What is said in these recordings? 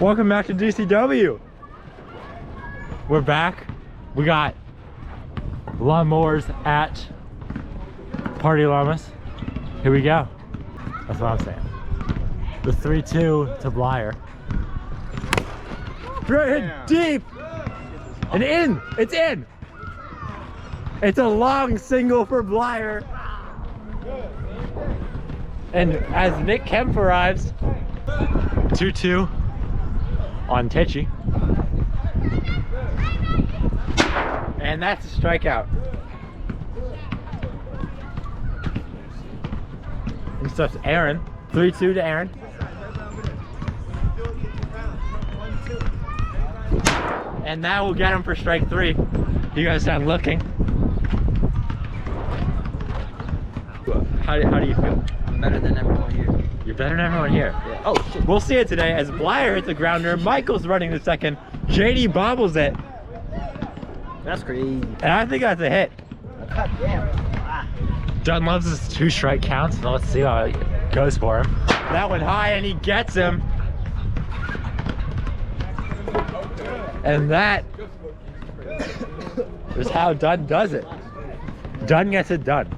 Welcome back to DCW. We're back. We got Lawnmowers at Party Llamas. Here we go. That's what I'm saying. The 3-2 to Blyer. Right hit deep and in. It's in. It's a long single for Blyer. And as Nick Kemp arrives, 2-2 on Titchy. And that's a strikeout. And stuff's Aaron. 3-2 to Aaron. And that will get him for strike 3. You guys sound looking. How do you feel? I'm better than everyone here. You're better than everyone here. Yeah. Oh shit. We'll see it today as Blyer hits the grounder. Michael's running the second. JD bobbles it. That's crazy. And I think that's a hit. God damn. Ah. Dunn loves his 2-strike counts, so let's see how it goes for him. That one high and he gets him. And that is how Dunn does it. Dunn gets it done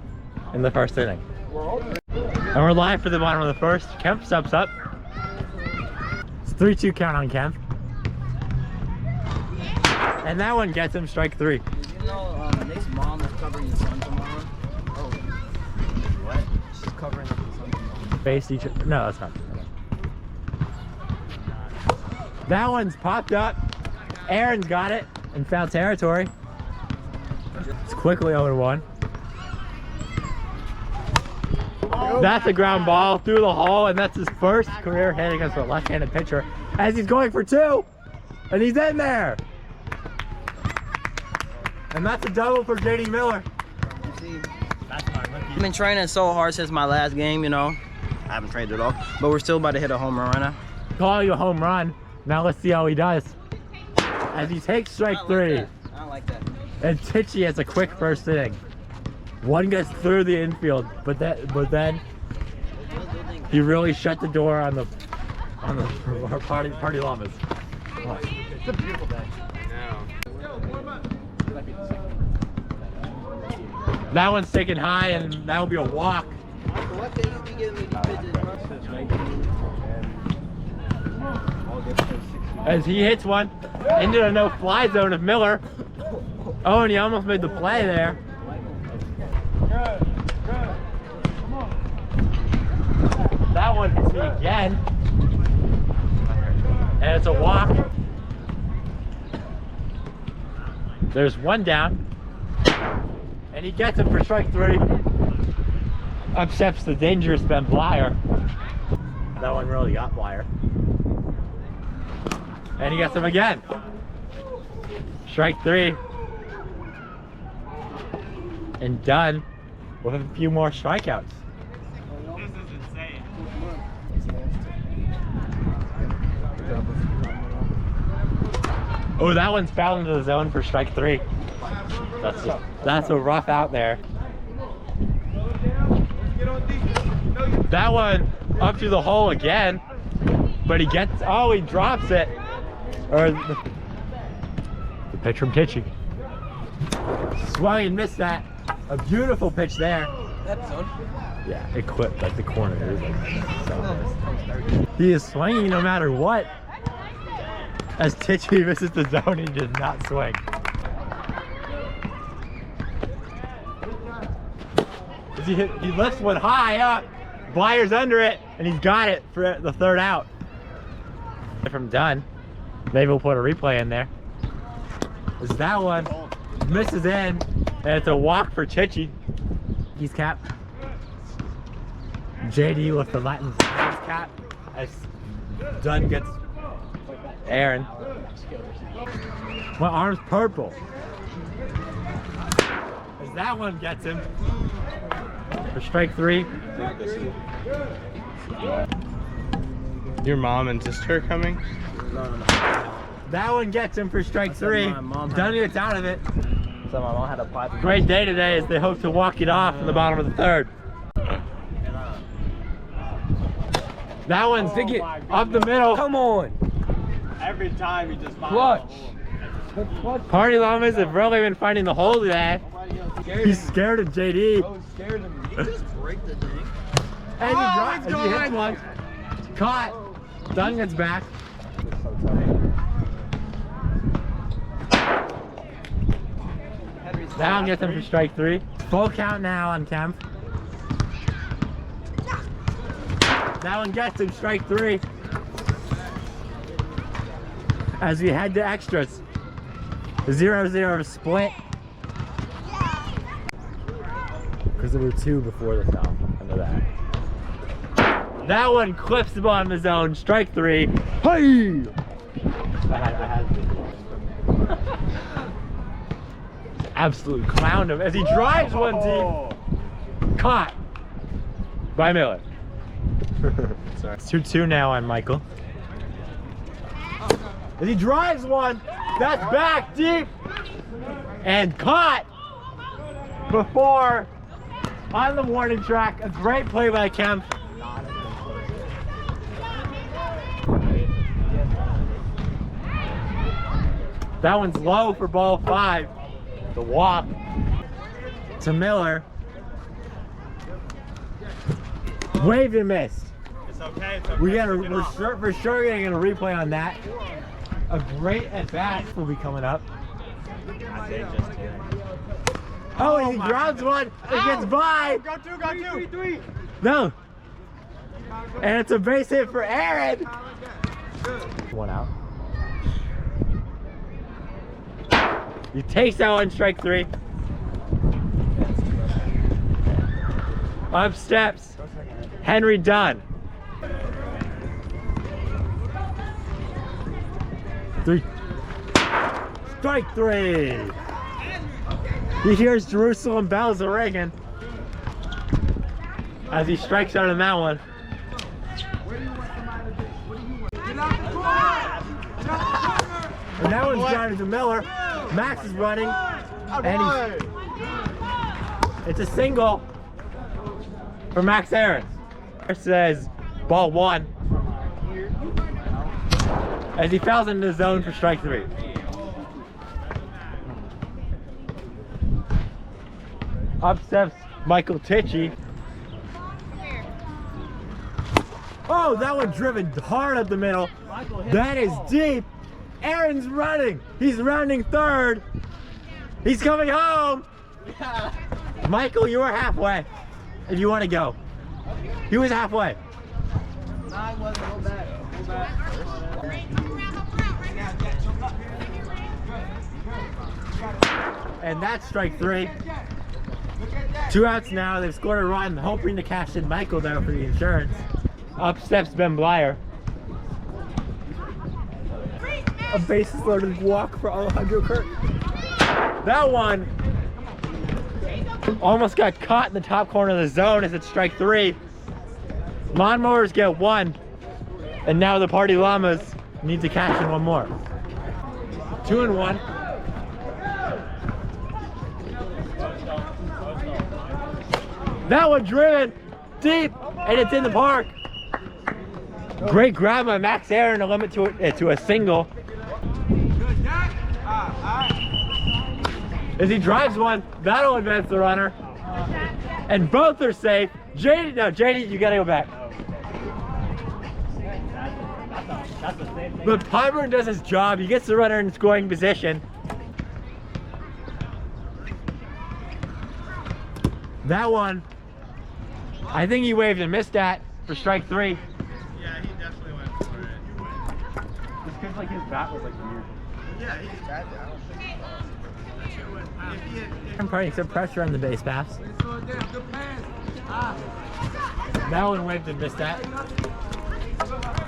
in the first inning. And we're live for the bottom of the first. Kemp steps up. It's 3-2 count on Kemp. And that one gets him strike 3. Did you know Nick's mom is covering his son tomorrow? Oh. What? She's covering his son tomorrow. Faced each other. No, that's not. That one's popped up. Aaron's got it in foul territory. It's quickly 0-1. That's a ground ball through the hole, and that's his first career hit against a left-handed pitcher as he's going for 2, and he's in there. And that's a double for JD Miller. I've been training so hard since my last game, you know. I haven't trained at all, but we're still about to hit a home run right now. Call you a home run. Now let's see how he does. As he takes strike 3. I don't like that. And Titchy has a quick first inning. One gets through the infield, but then he really shut the door on the party Llamas. Oh, it's a beautiful day. That one's taken high, and that will be a walk. What day you be giving me these pitches? As he hits one into a no-fly zone of Miller. Oh, and he almost made the play there. That one hits me again. And it's a walk. There's one down. And he gets him for strike 3. Upsets the dangerous Ben Blyer. That one really got Blyer. And he gets him again. Strike 3. And done with a few more strikeouts. This is insane. Oh, that one's fouled into the zone for strike 3. That's a rough out there. That one up to the hole again, but he drops it. Or the pitch from Titchy. Swung and missed that. A beautiful pitch there. That's zone. Yeah, it clipped like the corner. It was like so. He is swinging no matter what. As Titchy misses the zone, he did not swing. He lifts one high up. Blyer's under it, and he's got it for the 3rd out. From Dunn. Maybe we'll put a replay in there. Is that one misses in, and it's a walk for Titchy. He's capped. JD with the Latin cap as Dunn gets Aaron. My arm's purple. As that one gets him for strike 3. Your mom and sister are coming? No. That one gets him for strike 3. Dunn gets out of it. So my mom had a pipe. Great day today as they hope to walk it off in the bottom of the 3rd. That one's up the middle. Come on. Every time he just Clutch. Party Llamas have really been finding the hole today. He's scared of JD. Oh, scared of me. He just break the thing. And he hits one. Caught. Dunn gets back. That one gets him for strike 3. Full count now on Kemp. That one gets him strike 3. As we head to extras. 0-0 split. Because there were 2 before the foul. I know that. That one clips the ball in the zone. Strike 3. Hey! Absolute clown him as he drives one deep. Caught by Miller. Sorry. It's 2-2 now on Michael. As he drives one, that's back deep and caught before on the warning track. A great play by Kemp. That one's low for ball 5. The walk to Miller. Waved and missed. It's okay. We're for sure getting a replay on that. A great at bat will be coming up. Oh, he grabs one. It gets by. Go two. No. And it's a base hit for Aaron. One out. He takes that one, strike 3. Up steps Henry Dunn. 3. Strike 3. He hears Jerusalem bells are ringing as he strikes out on that one. And that one's down to Miller. Max is running, and it's a single for Max Aaron. It says ball 1 as he fouls into the zone for strike 3. Up steps Michael Tichy. Oh, that one driven hard up the middle. That is deep. Aaron's running. He's rounding 3rd. He's coming home. Michael, you are halfway. If you want to go. He was halfway. No, I wasn't. Go back. And that's strike 3. 2 outs now. They've scored a run, hoping to cash in Michael there for the insurance. Up steps Ben Blyer. A bases loaded walk for Alejandro Kirk. That one almost got caught in the top corner of the zone as it's strike 3. Lawnmowers get 1. And now the Party Llamas need to cash in 1 more. 2-1. That one driven deep, and it's in the park. Great grab by Max Aaron to limit to a single. As he drives one, that'll advance the runner. And both are safe. JD, you gotta go back. But Pyburn does his job. He gets the runner in scoring position. That one, I think he waved and missed that for strike 3. Yeah, he definitely went for it. It's because like his bat was like weird. Yeah, he's bad. I'm putting some pressure on the base pass. That one waved and missed that.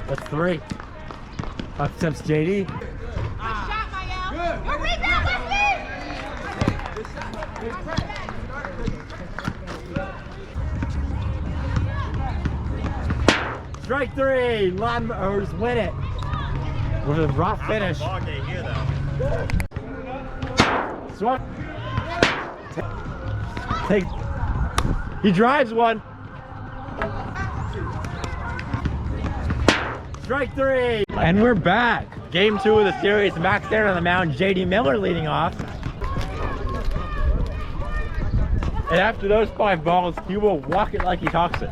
That's 3. Up steps JD. Strike 3. Lawnmowers win it with a rough finish. Swung. Take. He drives one. strike three. And we're back. Game 2 of the series. Max there on the mound. JD Miller leading off. And after those 5 balls, he will walk it like he talks it.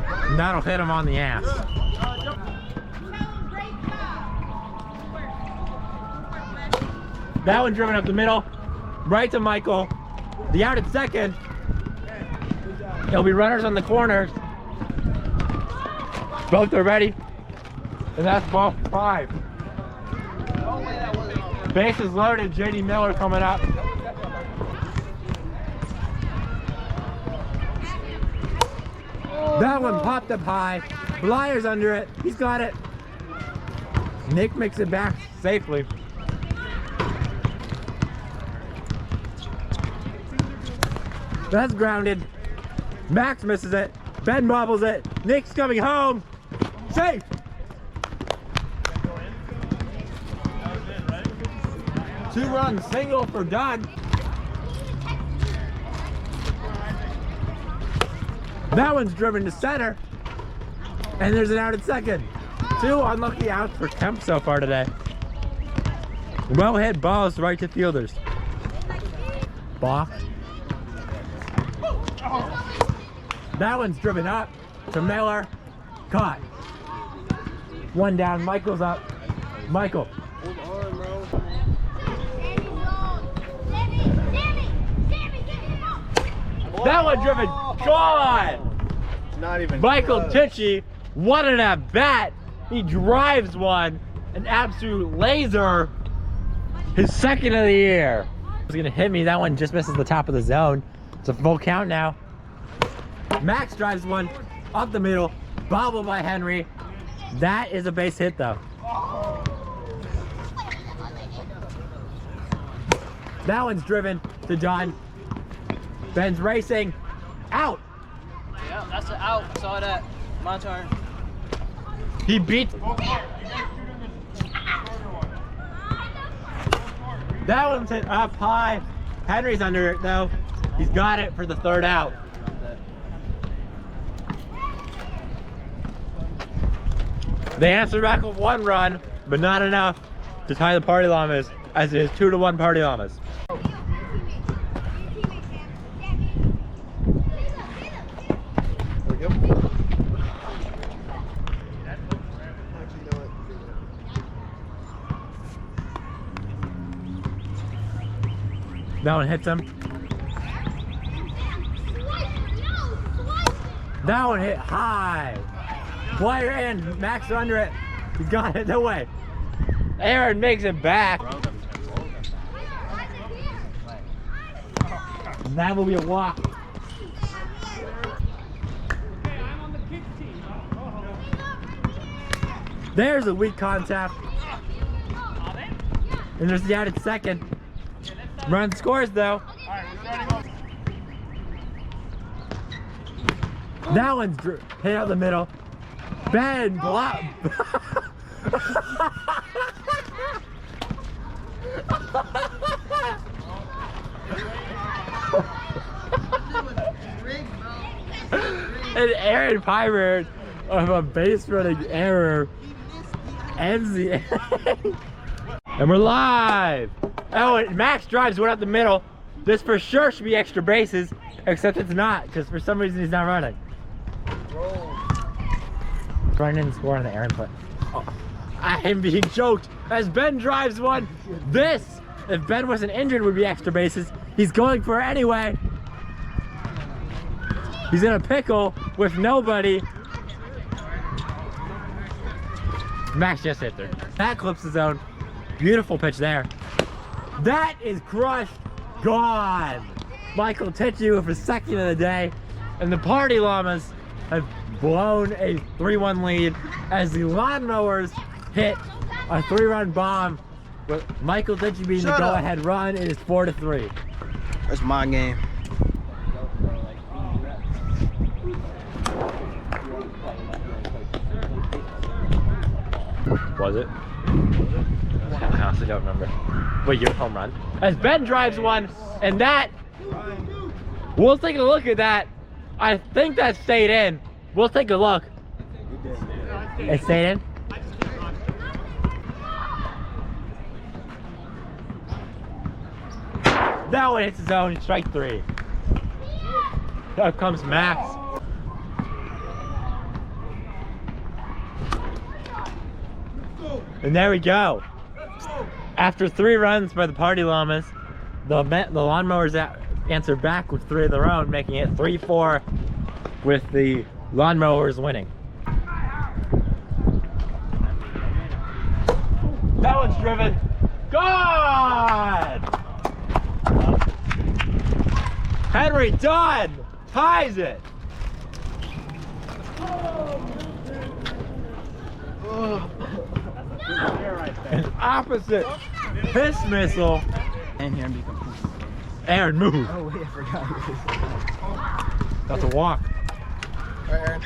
And that'll hit him on the ass. That one driven up the middle, right to Michael. The out at second. There'll be runners on the corners. Both are ready. And that's ball 5. Bases loaded, JD Miller coming up. That one popped up high. Blyer's under it. He's got it. Nick makes it back safely. That's grounded. Max misses it. Ben bobbles it. Nick's coming home. Safe. Two-run single for Dunn. That one's driven to center. And there's an out at second. 2 unlucky outs for Kemp so far today. Well hit balls right to fielders. Balk. That one's driven up to Miller. Caught. 1 down. Michael's up. Michael. That one driven. Gone. Not even Michael close. Tichy. What an at bat. He drives one. An absolute laser. His second of the year. It's gonna hit me. That one just misses the top of the zone. It's a full count now. Max drives one up the middle, bobbled by Henry. That is a base hit though. That one's driven to John. Ben's racing. Out. Yeah, that's an out. Saw that. My turn. He beats. That one's hit up high. Henry's under it though. He's got it for the 3rd out. They answer back with 1 run, but not enough to tie the Party Llamas, as it is 2-1 Party Llamas. That one hits him. That one hit high. Wire in, Max under it. He's got it away. Aaron makes it back. And that will be a walk. There's a weak contact. And there's the out at second. Run scores though. That one's hit out the middle. Ben block. And Aaron Piper of a base running error ends the inning. And we're live. Oh, and Max drives one up the middle. This for sure should be extra bases, except it's not, because for some reason he's not running. Running and score on the Aaron put. Oh, I am being choked as Ben drives one. This, if Ben wasn't injured, would be extra bases. He's going for it anyway. He's in a pickle with nobody. Max just hit there. That clips the zone. Beautiful pitch there. That is crushed. Gone. Michael Tichy with his second of the day. And the Party Llamas have blown a 3-1 lead as the Lawnmowers hit a 3-run bomb with Michael Tichy being the go-ahead run. It is 4-3. That's my game. Was it? I honestly don't remember. Wait, your home run? As Ben drives one, and that, we'll take a look at that. I think that stayed in. We'll take a look. It stayed in? That one hits his own, strike 3. Out comes Max. And there we go. After 3 runs by the Party Llamas, the Lawnmowers answer back with 3 of their own, making it 3-4 with the Lawnmowers winning. That one's driven. Gone! Henry Dunn ties it. An opposite piss missile. And here and be complete. Aaron, move. Oh wait, I forgot. That's a walk. Aaron.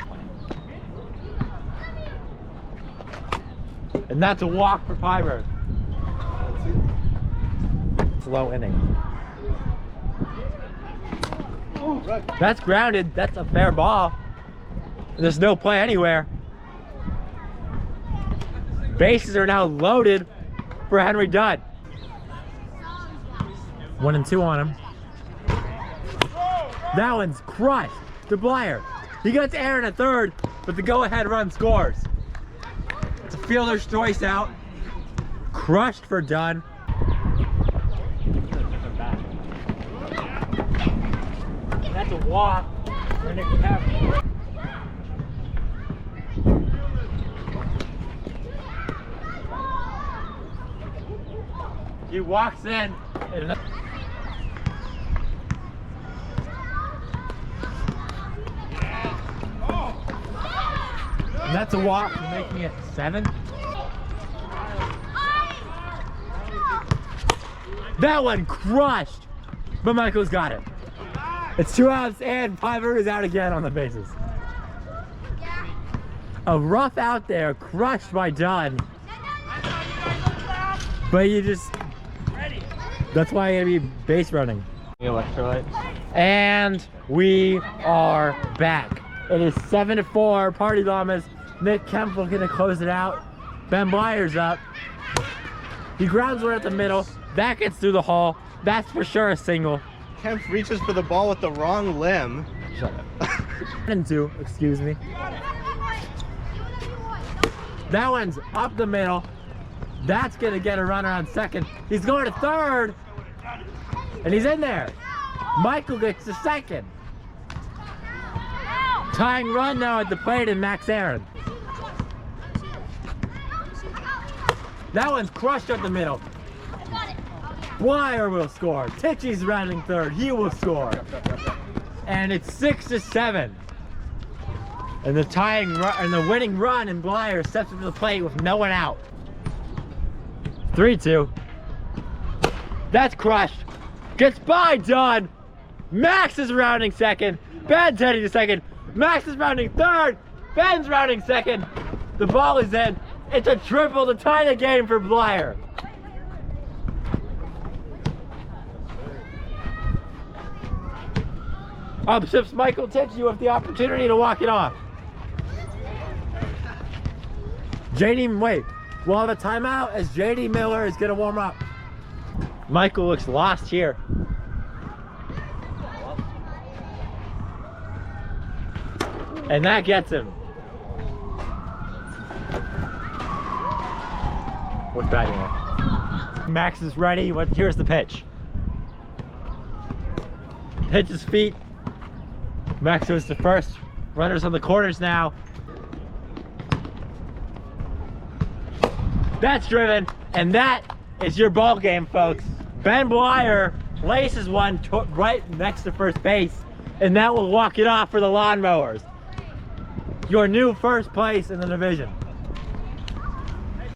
And that's a walk for Piper. Slow inning. That's grounded. That's a fair ball. There's no play anywhere. Bases are now loaded for Henry Dunn. 1 and 2 on him. That one's crushed to Blyer. He gets Aaron at third, but the go-ahead run scores. It's a fielder's choice out. Crushed for Dunn. That's a walk. And it can have he walks in. And that's a walk, making it 7. That one crushed, but Michael's got it. It's 2 outs and Piper is out again on the bases. A rough out there, crushed by Dunn. But you just, that's why you gotta be base running. Electrolyte. And we are back. It is 7-4, Party Llamas. Nick Kempfel gonna close it out. Ben Blyer's up. He grounds one at the middle. That gets through the hall. That's for sure a single. Kemp reaches for the ball with the wrong limb. Shut up. 1-2, excuse me. That one's up the middle. That's gonna get a runner on second. He's going to third. And he's in there. Michael gets to second. Tying run now at the plate and Max Aaron. That one's crushed up the middle. Blyer will score. Tichy's rounding third. He will score. And it's 6-7. And the tying run and the winning run, and Blyer steps up to the plate with no one out. 3-2. That's crushed. Gets by Dunn. Max is rounding second. Ben's heading to second. Max is rounding third. Ben's rounding second. The ball is in. It's a triple to tie the game for Blyer. Up ships Michael Tichy with the opportunity to walk it off. JD, wait. We'll have a timeout as JD Miller is gonna warm up. Michael looks lost here. And that gets him. What's batting there? Max is ready. Here's the pitch. Hits his feet. Max goes to first. Runners on the corners now. That's driven, and that is your ball game, folks. Ben Blyer places one right next to first base, and that will walk it off for the Lawnmowers. Your new first place in the division.